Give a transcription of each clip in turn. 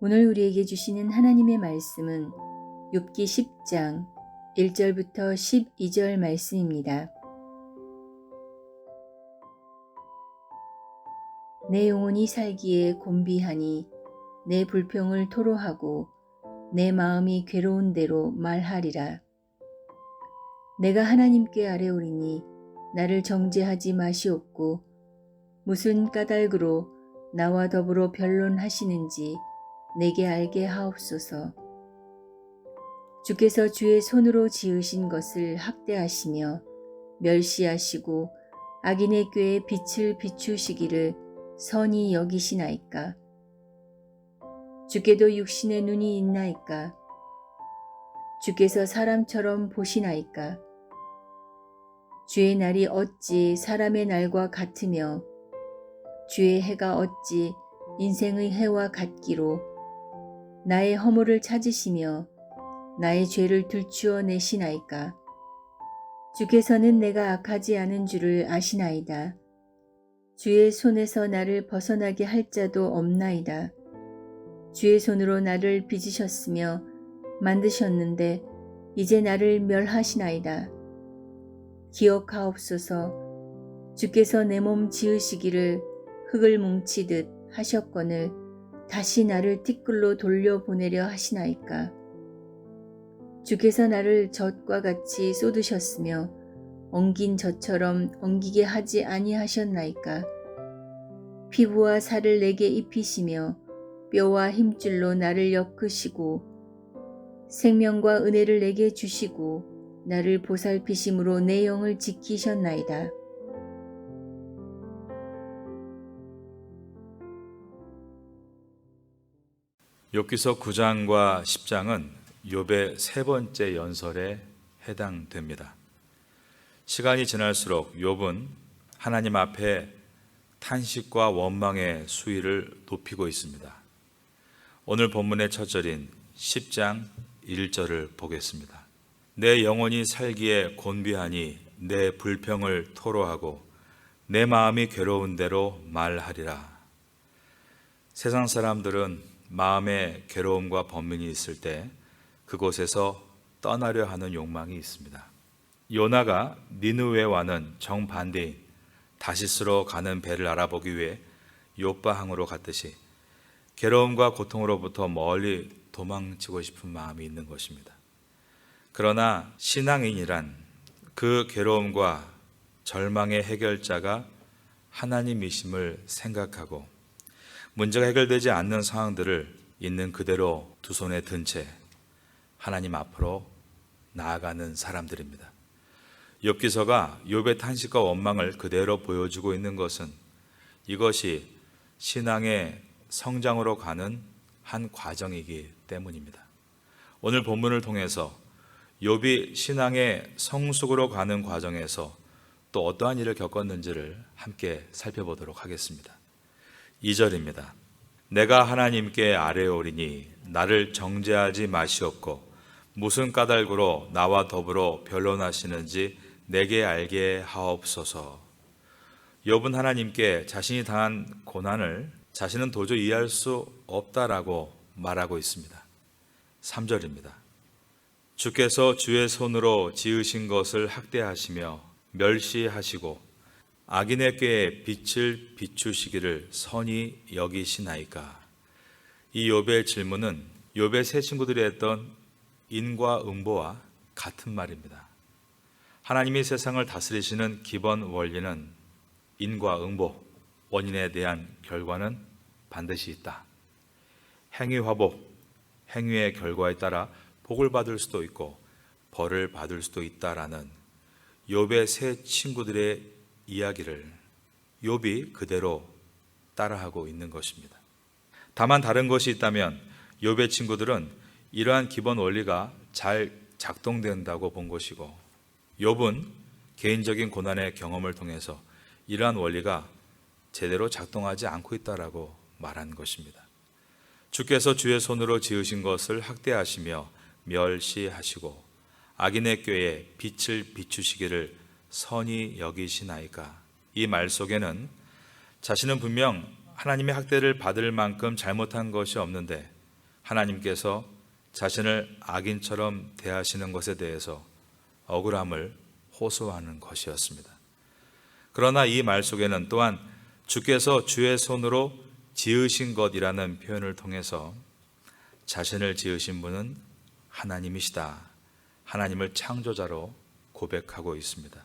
오늘 우리에게 주시는 하나님의 말씀은 욥기 10장 1절부터 12절 말씀입니다. 내 영혼이 살기에 곤비하니 내 불평을 토로하고 내 마음이 괴로운 대로 말하리라. 내가 하나님께 아뢰오리니 나를 정죄하지 마시옵고 무슨 까닭으로 나와 더불어 변론하시는지 내게 알게 하옵소서. 주께서 주의 손으로 지으신 것을 학대하시며 멸시하시고 악인의 꾀에 빛을 비추시기를 선히 여기시나이까. 주께도 육신의 눈이 있나이까. 주께서 사람처럼 보시나이까. 주의 날이 어찌 사람의 날과 같으며 주의 해가 어찌 인생의 해와 같기로 나의 허물을 찾으시며 나의 죄를 들추어 내시나이까. 주께서는 내가 악하지 않은 줄을 아시나이다. 주의 손에서 나를 벗어나게 할 자도 없나이다. 주의 손으로 나를 빚으셨으며 만드셨는데 이제 나를 멸하시나이다. 기억하옵소서. 주께서 내 몸 지으시기를 흙을 뭉치듯 하셨거늘 다시 나를 티끌로 돌려보내려 하시나이까. 주께서 나를 젖과 같이 쏟으셨으며 엉긴 젖처럼 엉기게 하지 아니하셨나이까. 피부와 살을 내게 입히시며 뼈와 힘줄로 나를 엮으시고 생명과 은혜를 내게 주시고 나를 보살피심으로 내 영을 지키셨나이다. 욥기서 9장과 10장은 욥의 세 번째 연설에 해당됩니다. 시간이 지날수록 욥은 하나님 앞에 탄식과 원망의 수위를 높이고 있습니다. 오늘 본문의 첫 절인 10장 1절을 보겠습니다. 내 영혼이 살기에 곤비하니 내 불평을 토로하고 내 마음이 괴로운 대로 말하리라. 세상 사람들은 마음에 괴로움과 번민이 있을 때 그곳에서 떠나려 하는 욕망이 있습니다. 요나가 니느웨와는 정반대인 다시스로 가는 배를 알아보기 위해 욥바항으로 갔듯이 괴로움과 고통으로부터 멀리 도망치고 싶은 마음이 있는 것입니다. 그러나 신앙인이란 그 괴로움과 절망의 해결자가 하나님이심을 생각하고 문제가 해결되지 않는 상황들을 있는 그대로 두 손에 든 채 하나님 앞으로 나아가는 사람들입니다. 욥기서가 욥의 탄식과 원망을 그대로 보여주고 있는 것은 이것이 신앙의 성장으로 가는 한 과정이기 때문입니다. 오늘 본문을 통해서 욥이 신앙의 성숙으로 가는 과정에서 또 어떠한 일을 겪었는지를 함께 살펴보도록 하겠습니다. 2절입니다. 내가 하나님께 아뢰오리니 나를 정죄하지 마시옵고 무슨 까닭으로 나와 더불어 변론하시는지 내게 알게 하옵소서. 욥은 하나님께 자신이 당한 고난을 자신은 도저히 이해할 수 없다라고 말하고 있습니다. 3절입니다. 주께서 주의 손으로 지으신 것을 학대하시며 멸시하시고 악인의 꾀에 빛을 비추시기를 선히 여기시나이까. 이 욥의 질문은 욥의 세 친구들이 했던 인과 응보와 같은 말입니다. 하나님이 세상을 다스리시는 기본 원리는 인과 응보, 원인에 대한 결과는 반드시 있다. 행위화복, 행위의 결과에 따라 복을 받을 수도 있고 벌을 받을 수도 있다라는 욥의 세 친구들의 이야기를 욥이 그대로 따라하고 있는 것입니다. 다만 다른 것이 있다면 욥의 친구들은 이러한 기본 원리가 잘 작동된다고 본 것이고 욥은 개인적인 고난의 경험을 통해서 이러한 원리가 제대로 작동하지 않고 있다라고 말한 것입니다. 주께서 주의 손으로 지으신 것을 학대하시며 멸시하시고 악인의 꾀에 빛을 비추시기를 선히 여기시나이까. 이 말 속에는 자신은 분명 하나님의 학대를 받을 만큼 잘못한 것이 없는데 하나님께서 자신을 악인처럼 대하시는 것에 대해서 억울함을 호소하는 것이었습니다. 그러나 이 말 속에는 또한 주께서 주의 손으로 지으신 것이라는 표현을 통해서 자신을 지으신 분은 하나님이시다, 하나님을 창조자로 고백하고 있습니다.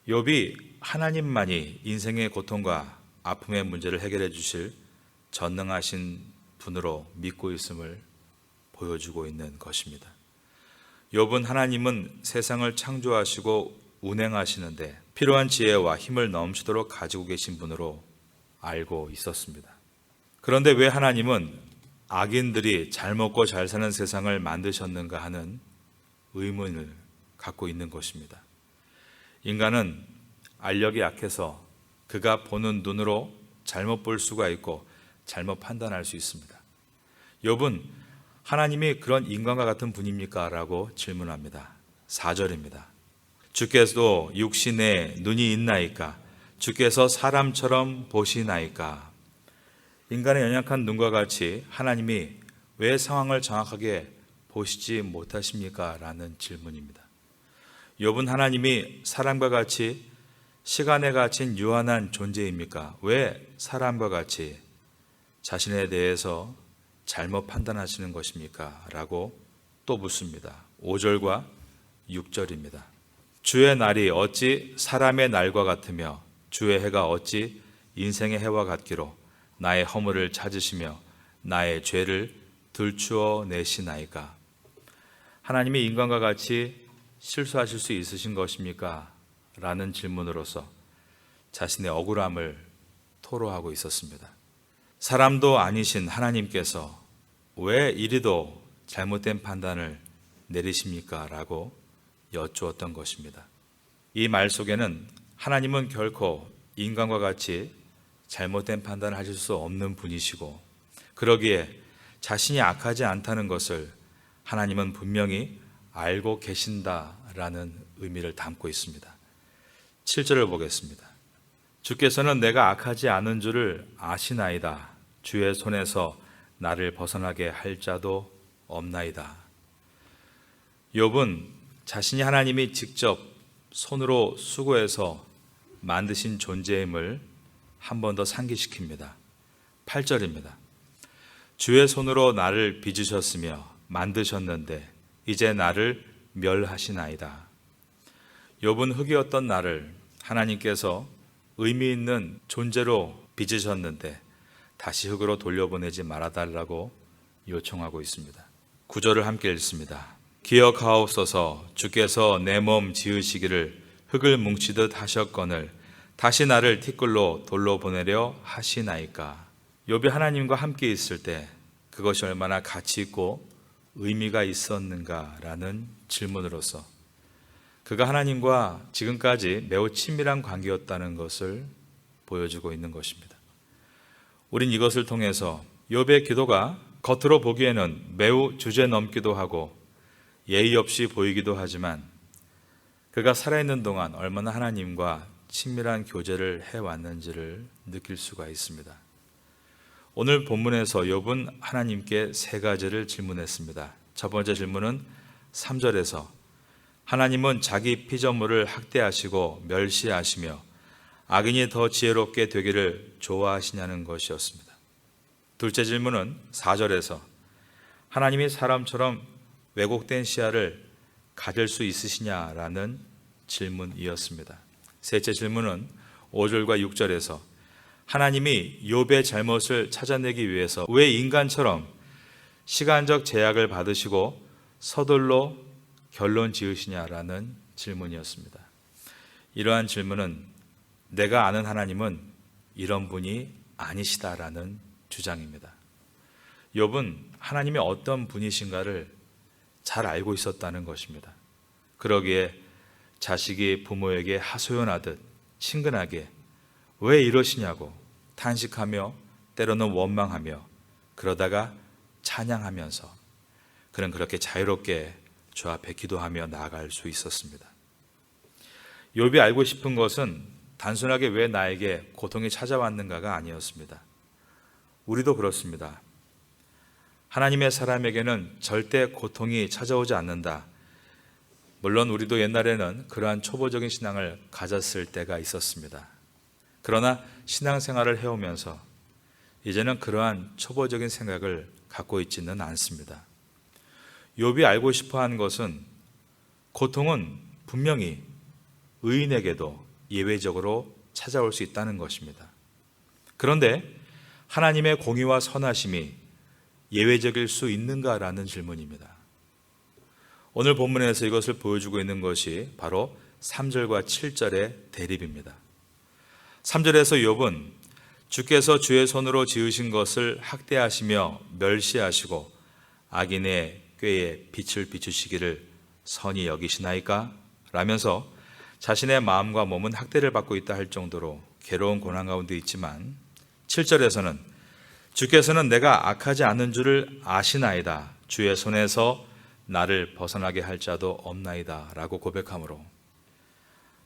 욥이 하나님만이 인생의 고통과 아픔의 문제를 해결해 주실 전능하신 분으로 믿고 있음을 보여주고 있는 것입니다. 욥은 하나님은 세상을 창조하시고 운행하시는데 필요한 지혜와 힘을 넘치도록 가지고 계신 분으로 알고 있었습니다. 그런데 왜 하나님은 악인들이 잘 먹고 잘 사는 세상을 만드셨는가 하는 의문을 갖고 있는 것입니다. 인간은 알력이 약해서 그가 보는 눈으로 잘못 볼 수가 있고 잘못 판단할 수 있습니다. 욥은 하나님이 그런 인간과 같은 분입니까? 라고 질문합니다. 4절입니다. 주께서도 육신에 눈이 있나이까? 주께서 사람처럼 보시나이까? 인간의 연약한 눈과 같이 하나님이 왜 상황을 정확하게 보시지 못하십니까? 라는 질문입니다. 욥은 하나님이 사람과 같이 시간에 갇힌 유한한 존재입니까? 왜 사람과 같이 자신에 대해서 잘못 판단하시는 것입니까? 라고 또 묻습니다. 5절과 6절입니다. 주의 날이 어찌 사람의 날과 같으며 주의 해가 어찌 인생의 해와 같기로 나의 허물을 찾으시며 나의 죄를 들추어 내시나이까? 하나님이 인간과 같이 실수하실 수 있으신 것입니까? 라는 질문으로서 자신의 억울함을 토로하고 있었습니다. 사람도 아니신 하나님께서 왜 이리도 잘못된 판단을 내리십니까? 라고 여쭈었던 것입니다. 이 말 속에는 하나님은 결코 인간과 같이 잘못된 판단을 하실 수 없는 분이시고 그러기에 자신이 악하지 않다는 것을 하나님은 분명히 알고 계신다라는 의미를 담고 있습니다. 7절을 보겠습니다. 주께서는 내가 악하지 않은 줄을 아시나이다. 주의 손에서 나를 벗어나게 할 자도 없나이다. 욥은 자신이 하나님이 직접 손으로 수고해서 만드신 존재임을 한 번 더 상기시킵니다. 8절입니다. 주의 손으로 나를 빚으셨으며 만드셨는데 이제 나를 멸하시나이다. 욥은 흙이었던 나를 하나님께서 의미 있는 존재로 빚으셨는데 다시 흙으로 돌려보내지 말아달라고 요청하고 있습니다. 9절을 함께 읽습니다. 기억하옵소서 주께서 내 몸 지으시기를 흙을 뭉치듯 하셨거늘 다시 나를 티끌로 돌로 보내려 하시나이까? 욥이 하나님과 함께 있을 때 그것이 얼마나 가치 있고 의미가 있었는가라는 질문으로서 그가 하나님과 지금까지 매우 친밀한 관계였다는 것을 보여주고 있는 것입니다. 우린 이것을 통해서 욥의 기도가 겉으로 보기에는 매우 주제넘기도 하고 예의 없이 보이기도 하지만 그가 살아있는 동안 얼마나 하나님과 친밀한 교제를 해왔는지를 느낄 수가 있습니다. 오늘 본문에서 욥은 하나님께 세 가지를 질문했습니다. 첫 번째 질문은 3절에서 하나님은 자기 피조물을 학대하시고 멸시하시며 악인이 더 지혜롭게 되기를 좋아하시냐는 것이었습니다. 둘째 질문은 4절에서 하나님이 사람처럼 왜곡된 시야를 가질 수 있으시냐라는 질문이었습니다. 셋째 질문은 5절과 6절에서 하나님이 욥의 잘못을 찾아내기 위해서 왜 인간처럼 시간적 제약을 받으시고 서둘러 결론 지으시냐라는 질문이었습니다. 이러한 질문은 내가 아는 하나님은 이런 분이 아니시다라는 주장입니다. 욥은 하나님이 어떤 분이신가를 잘 알고 있었다는 것입니다. 그러기에 자식이 부모에게 하소연하듯 친근하게 왜 이러시냐고 탄식하며 때로는 원망하며 그러다가 찬양하면서 그는 그렇게 자유롭게 주 앞에 기도하며 나아갈 수 있었습니다. 욥이 알고 싶은 것은 단순하게 왜 나에게 고통이 찾아왔는가가 아니었습니다. 우리도 그렇습니다. 하나님의 사람에게는 절대 고통이 찾아오지 않는다. 물론 우리도 옛날에는 그러한 초보적인 신앙을 가졌을 때가 있었습니다. 그러나 신앙생활을 해오면서 이제는 그러한 초보적인 생각을 갖고 있지는 않습니다. 욥이 알고 싶어한 것은 고통은 분명히 의인에게도 예외적으로 찾아올 수 있다는 것입니다. 그런데 하나님의 공의와 선하심이 예외적일 수 있는가라는 질문입니다. 오늘 본문에서 이것을 보여주고 있는 것이 바로 3절과 7절의 대립입니다. 3절에서 욥은 주께서 주의 손으로 지으신 것을 학대하시며 멸시하시고 악인의 꾀에 빛을 비추시기를 선히 여기시나이까? 라면서 자신의 마음과 몸은 학대를 받고 있다 할 정도로 괴로운 고난 가운데 있지만 7절에서는 주께서는 내가 악하지 않은 줄을 아시나이다. 주의 손에서 나를 벗어나게 할 자도 없나이다. 라고 고백하므로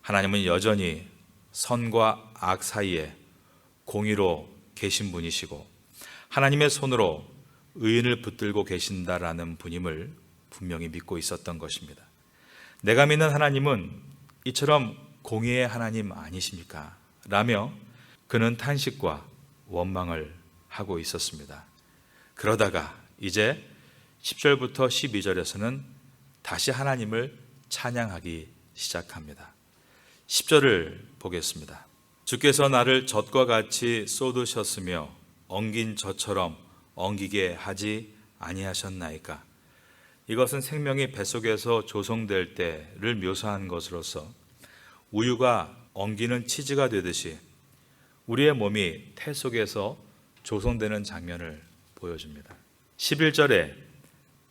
하나님은 여전히 선과 악 사이에 공의로 계신 분이시고 하나님의 손으로 의인을 붙들고 계신다라는 분임을 분명히 믿고 있었던 것입니다. 내가 믿는 하나님은 이처럼 공의의 하나님 아니십니까? 라며 그는 탄식과 원망을 하고 있었습니다. 그러다가 이제 10절부터 12절에서는 다시 하나님을 찬양하기 시작합니다. 10절을 보겠습니다. 주께서 나를 젖과 같이 쏟으셨으며 엉긴 젖처럼 엉기게 하지 아니하셨나이까? 이것은 생명이 뱃속에서 조성될 때를 묘사한 것으로서 우유가 엉기는 치즈가 되듯이 우리의 몸이 태 속에서 조성되는 장면을 보여줍니다. 11절에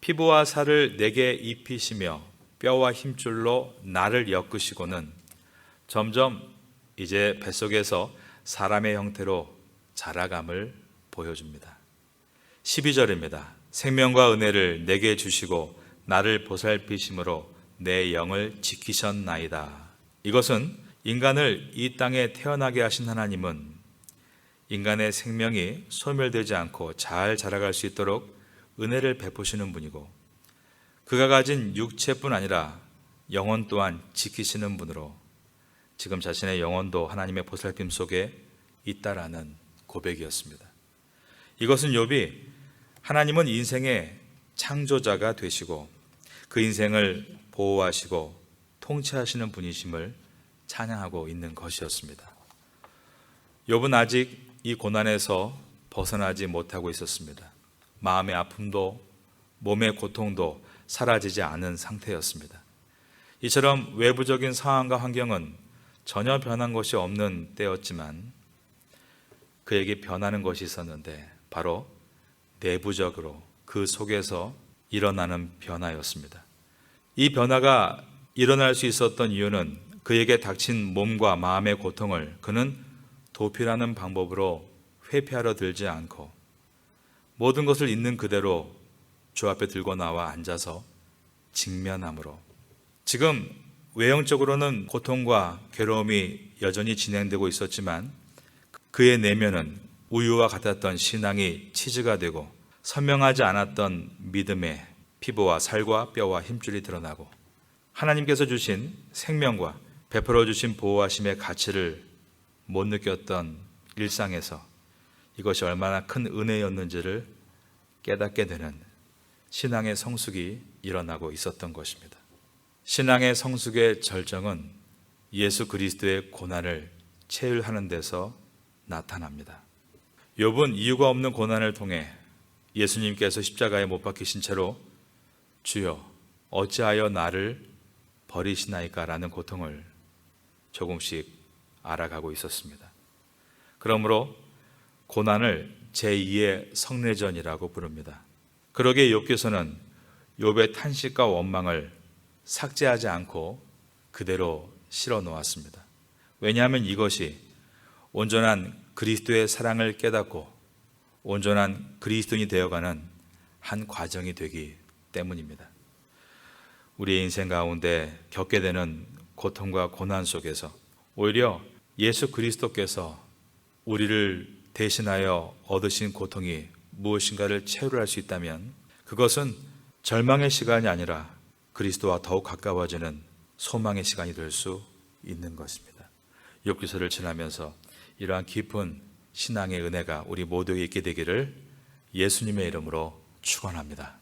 피부와 살을 내게 입히시며 뼈와 힘줄로 나를 엮으시고는 점점 이제 뱃속에서 사람의 형태로 자라감을 보여줍니다. 12절입니다. 생명과 은혜를 내게 주시고 나를 보살피심으로 내 영을 지키셨나이다. 이것은 인간을 이 땅에 태어나게 하신 하나님은 인간의 생명이 소멸되지 않고 잘 자라갈 수 있도록 은혜를 베푸시는 분이고 그가 가진 육체뿐 아니라 영혼 또한 지키시는 분으로 지금 자신의 영혼도 하나님의 보살핌 속에 있다라는 고백이었습니다. 이것은 욥이 하나님은 인생의 창조자가 되시고 그 인생을 보호하시고 통치하시는 분이심을 찬양하고 있는 것이었습니다. 욥은 아직 이 고난에서 벗어나지 못하고 있었습니다. 마음의 아픔도 몸의 고통도 사라지지 않은 상태였습니다. 이처럼 외부적인 상황과 환경은 전혀 변한 것이 없는 때였지만 그에게 변하는 것이 있었는데 바로 내부적으로 그 속에서 일어나는 변화였습니다. 이 변화가 일어날 수 있었던 이유는 그에게 닥친 몸과 마음의 고통을 그는 도피라는 방법으로 회피하려 들지 않고 모든 것을 있는 그대로 주 앞에 들고 나와 앉아서 직면함으로 지금 외형적으로는 고통과 괴로움이 여전히 진행되고 있었지만 그의 내면은 우유와 같았던 신앙이 치즈가 되고 선명하지 않았던 믿음의 피부와 살과 뼈와 힘줄이 드러나고 하나님께서 주신 생명과 베풀어 주신 보호하심의 가치를 못 느꼈던 일상에서 이것이 얼마나 큰 은혜였는지를 깨닫게 되는 신앙의 성숙이 일어나고 있었던 것입니다. 신앙의 성숙의 절정은 예수 그리스도의 고난을 체휼하는 데서 나타납니다. 욥은 이유가 없는 고난을 통해 예수님께서 십자가에 못 박히신 채로 주여 어찌하여 나를 버리시나이까 라는 고통을 조금씩 알아가고 있었습니다. 그러므로 고난을 제2의 성례전이라고 부릅니다. 그러기에 욥기서는 욥의 탄식과 원망을 삭제하지 않고 그대로 실어 놓았습니다. 왜냐하면 이것이 온전한 그리스도의 사랑을 깨닫고 온전한 그리스도인이 되어가는 한 과정이 되기 때문입니다. 우리의 인생 가운데 겪게 되는 고통과 고난 속에서 오히려 예수 그리스도께서 우리를 대신하여 얻으신 고통이 무엇인가를 체류할 수 있다면 그것은 절망의 시간이 아니라 그리스도와 더욱 가까워지는 소망의 시간이 될 수 있는 것입니다. 욥기서를 지나면서 이러한 깊은 신앙의 은혜가 우리 모두에게 있게 되기를 예수님의 이름으로 축원합니다.